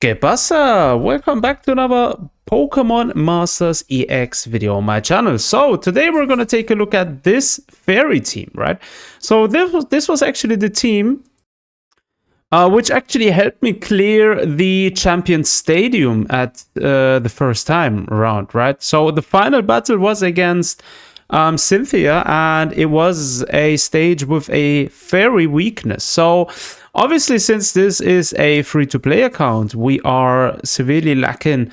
¿Qué pasa? Welcome back to another Pokemon Masters EX video on my channel. So today we're going to take a look at this fairy team, right? So this was actually the team which actually helped me clear the Champion Stadium at the first time around, right? So the final battle was against Cynthia, and it was a stage with a fairy weakness. So obviously, since this is a free-to-play account, we are severely lacking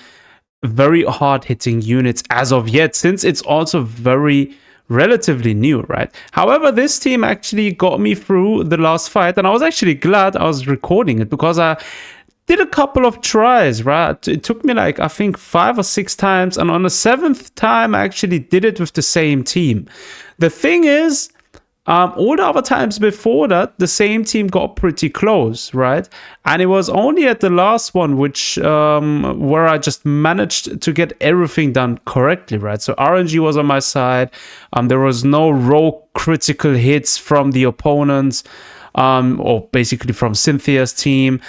very hard-hitting units as of yet, since it's also very relatively new, right? However, this team actually got me through the last fight, and I was actually glad I was recording it because I did a couple of tries, right? It took me like, I think 5 or 6 times, and on the 7th time, I actually did it with the same team. The thing is, all the other times before that, the same team got pretty close, right? And it was only at the last one which where I just managed to get everything done correctly, right? So RNG was on my side. There was no rogue critical hits from the opponents. Or basically from Cynthia's team,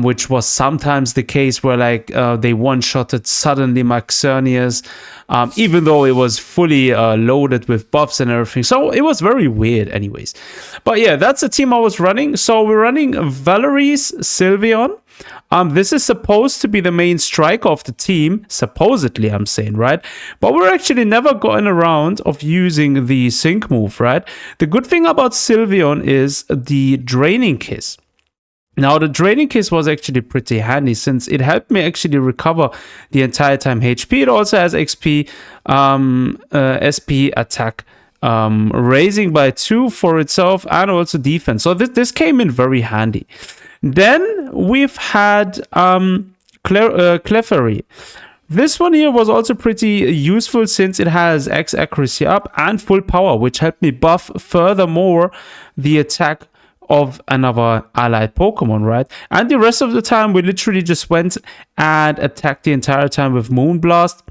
which was sometimes the case where like they one-shotted suddenly my Xerneas, even though it was fully loaded with buffs and everything. So it was very weird anyways. But yeah, that's the team I was running. So we're running Valerie's Sylveon. This is supposed to be the main striker of the team, supposedly, I'm saying, right? But we're actually never gotten around of using the sync move, right? The good thing about Sylveon is the Draining Kiss. Now, the Draining Kiss was actually pretty handy since it helped me actually recover the entire time HP. It also has XP, SP attack, raising by 2 for itself, and also defense. So this came in very handy. Then we've had Clefairy. This one here was also pretty useful since it has X accuracy up and full power, which helped me buff furthermore the attack of another allied Pokemon, right? And the rest of the time, we literally just went and attacked the entire time with Moonblast.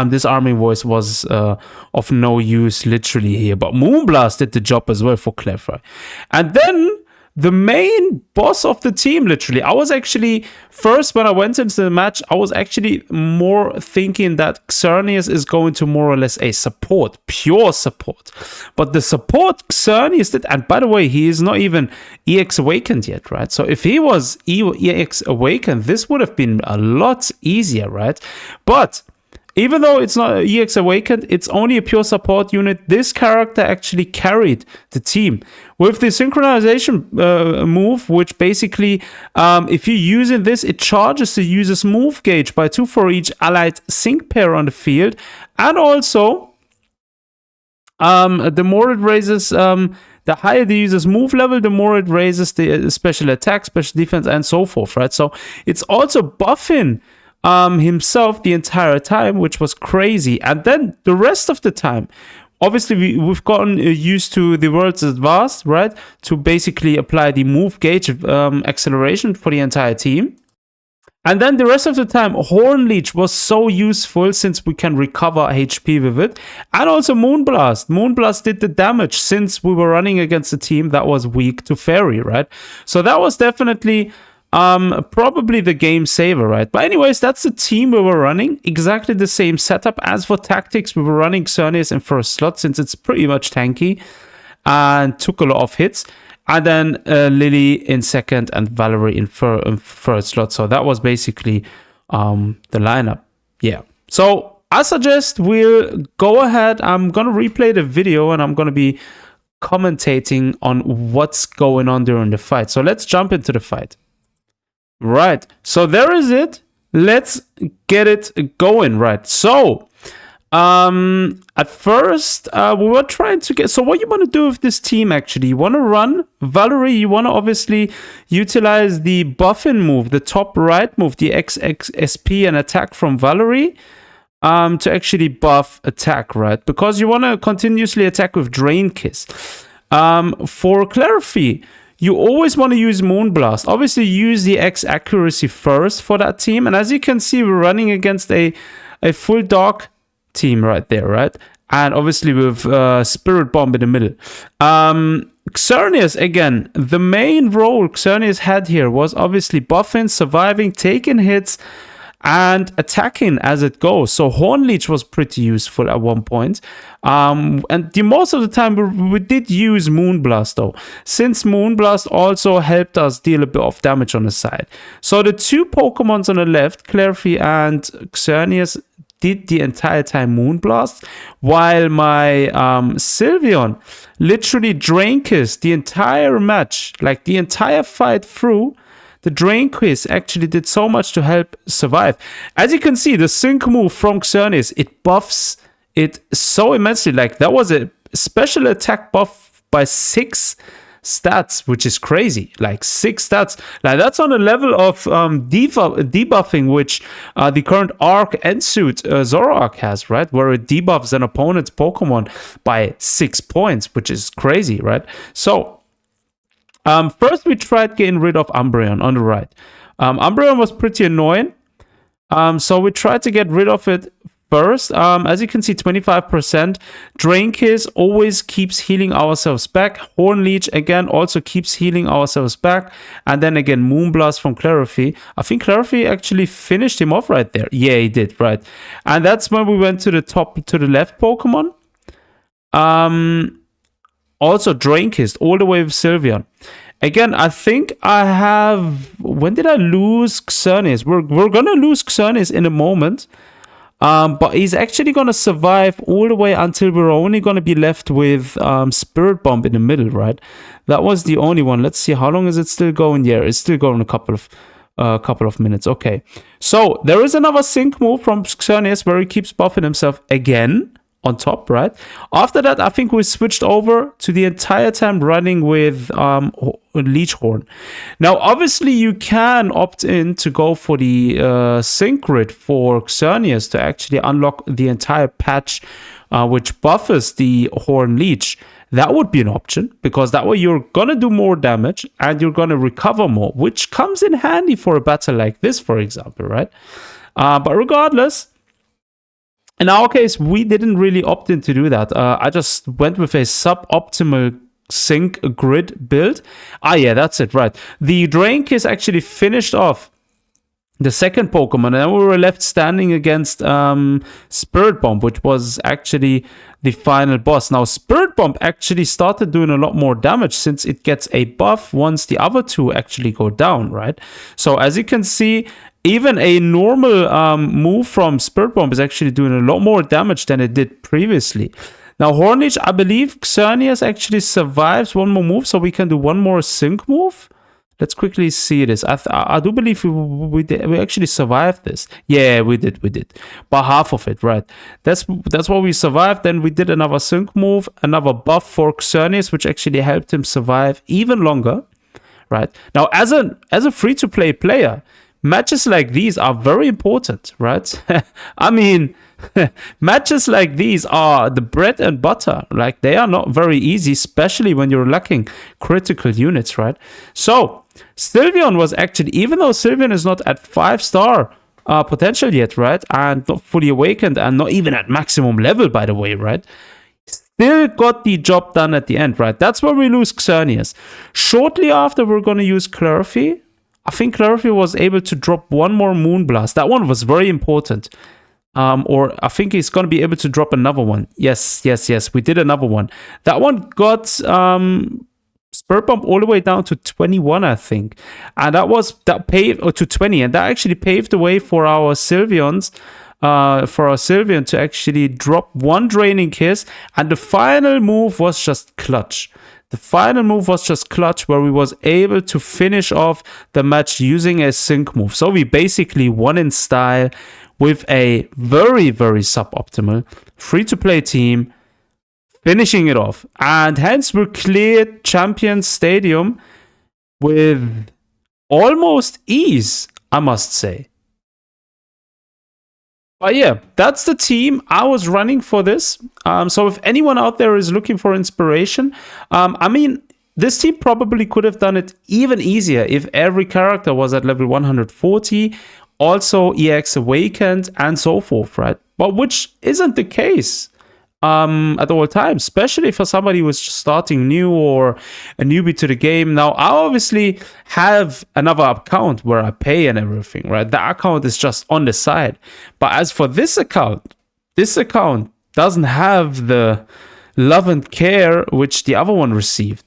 This arming voice was of no use literally here, but Moonblast did the job as well for Clefairy. And then the main boss of the team, literally, I was actually, first when I went into the match, I was actually more thinking that Xerneas is going to more or less a support, pure support. But the support Xerneas did, and by the way, he is not even EX Awakened yet, right? So if he was EX Awakened, this would have been a lot easier, right? But even though it's not EX Awakened, it's only a pure support unit. This character actually carried the team with the synchronization move, which basically, if you're using this, it charges the user's move gauge by 2 for each allied sync pair on the field. And also, the more it raises, the higher the user's move level, the more it raises the special attack, special defense, and so forth, right? So it's also buffing himself the entire time, which was crazy. And then the rest of the time, obviously we've gotten used to the world's advanced, right, to basically apply the move gauge acceleration for the entire team. And then the rest of the time, Horn Leech was so useful since we can recover HP with it. And also Moonblast. Moonblast did the damage since we were running against a team that was weak to Fairy, right? So that was definitely probably the game saver, right? But anyways, that's the team we were running. Exactly the same setup. As for tactics, we were running Xerneas in first slot since it's pretty much tanky and took a lot of hits. And then Lily in second and Valerie in third slot. So that was basically the lineup. Yeah. So I suggest we'll go ahead. I'm going to replay the video and I'm going to be commentating on what's going on during the fight. So let's jump into the fight. Right, so there is it. Let's get it going, right? So, at first, we were trying to get... So what you want to do with this team, actually, you want to run Valerie. You want to obviously utilize the buffing move, the top right move, the XXSP and attack from Valerie, to actually buff attack, right? Because you want to continuously attack with Drain Kiss. For clarity, you always want to use Moonblast. Obviously, use the X accuracy first for that team. And as you can see, we're running against a full dog team right there, right? And obviously with Spirit Bomb in the middle. Xerneas, again, the main role Xerneas had here was obviously buffing, surviving, taking hits, and attacking as it goes. So Horn Leech was pretty useful at one point. And most of the time we did use Moonblast though, since Moonblast also helped us deal a bit of damage on the side. So the two Pokemons on the left, Clarify and Xerneas, did the entire time Moonblast, while my Sylveon literally Drain-Kiss the entire match, like the entire fight through. The Drain-Kiss actually did so much to help survive. As you can see, the sync move from Xerneas, it buffs it so immensely. Like, that was a special attack buff by 6 stats, which is crazy. Like, 6 stats. Like, that's on the level of debuffing, which the current Arc Ensuit Zoroark has, right? Where it debuffs an opponent's Pokemon by 6 points, which is crazy, right? So, first, we tried getting rid of Umbreon on the right. Umbreon was pretty annoying, so we tried to get rid of it first. As you can see, 25%. Drain-Kiss always keeps healing ourselves back. Horn Leech, again, also keeps healing ourselves back. And then again, Moonblast from Clarify. I think Clarify actually finished him off right there. Yeah, he did, right. And that's when we went to the left Pokemon. Also Drain-Kissed all the way with Sylveon. Again, I think I have... When did I lose Xerneas? We're going to lose Xerneas in a moment. But he's actually going to survive all the way until we're only going to be left with Spirit Bomb in the middle, right? That was the only one. Let's see, how long is it still going? Yeah, it's still going a couple of minutes. Okay. So, there is another sync move from Xerneas where he keeps buffing himself again. On top, right? After that, I think we switched over to the entire time running with Leech Horn. Now, obviously, you can opt in to go for the Sync Grid for Xerneas to actually unlock the entire patch, which buffers the Horn Leech. That would be an option, because that way you're going to do more damage and you're going to recover more, which comes in handy for a battle like this, for example, right? But regardless, in our case, we didn't really opt in to do that. I just went with a suboptimal sync grid build. Yeah, that's it, right. The Drain-Kiss actually finished off the second Pokemon, and then we were left standing against Spirit Bomb, which was actually the final boss. Now, Spirit Bomb actually started doing a lot more damage since it gets a buff once the other two actually go down, right? So, as you can see, even a normal move from Spirit Bomb is actually doing a lot more damage than it did previously. Now, Horn Leech, I believe Xerneas actually survives one more move, so we can do one more sync move. Let's quickly see this. I do believe we actually survived this. Yeah, we did. But half of it, right? That's what we survived. Then we did another sync move, another buff for Xerneas, which actually helped him survive even longer, right? Now, as a free-to-play player, matches like these are very important, right? I mean, matches like these are the bread and butter. Like, they are not very easy, especially when you're lacking critical units, right? So, Sylveon was actually, even though Sylveon is not at 5-star potential yet, right? And not fully awakened and not even at maximum level, by the way, right? Still got the job done at the end, right? That's where we lose Xerneas. Shortly after, we're going to use Clarify. I think Clarify was able to drop one more Moonblast. That one was very important. Or I think he's going to be able to drop another one. Yes. We did another one. That one got Spirit Bomb all the way down to 21, I think. And that paved to 20. And that actually paved the way for our Sylveon to actually drop one Draining Kiss. And the final move was just clutch. Where we was able to finish off the match using a sync move. So we basically won in style with a very, very suboptimal free-to-play team, finishing it off. And hence we cleared Champions Stadium with almost ease, I must say. But yeah, that's the team I was running for this. So if anyone out there is looking for inspiration, I mean, this team probably could have done it even easier if every character was at level 140, also EX Awakened, and so forth, right? But which isn't the case. at all times, especially for somebody who's just starting new or a newbie to the game. Now, I obviously have another account where I pay and everything, right? That account is just on the side. But as for this account doesn't have the love and care which the other one received,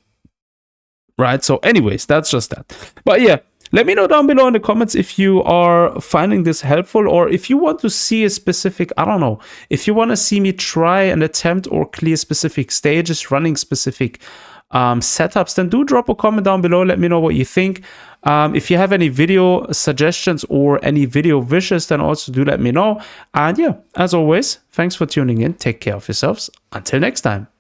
right? So anyways, that's just that. But yeah, let me know down below in the comments if you are finding this helpful, or if you want to see a specific, I don't know, if you want to see me try and attempt or clear specific stages, running specific setups, then do drop a comment down below. Let me know what you think. If you have any video suggestions or any video wishes, then also do let me know. And yeah, as always, thanks for tuning in. Take care of yourselves. Until next time.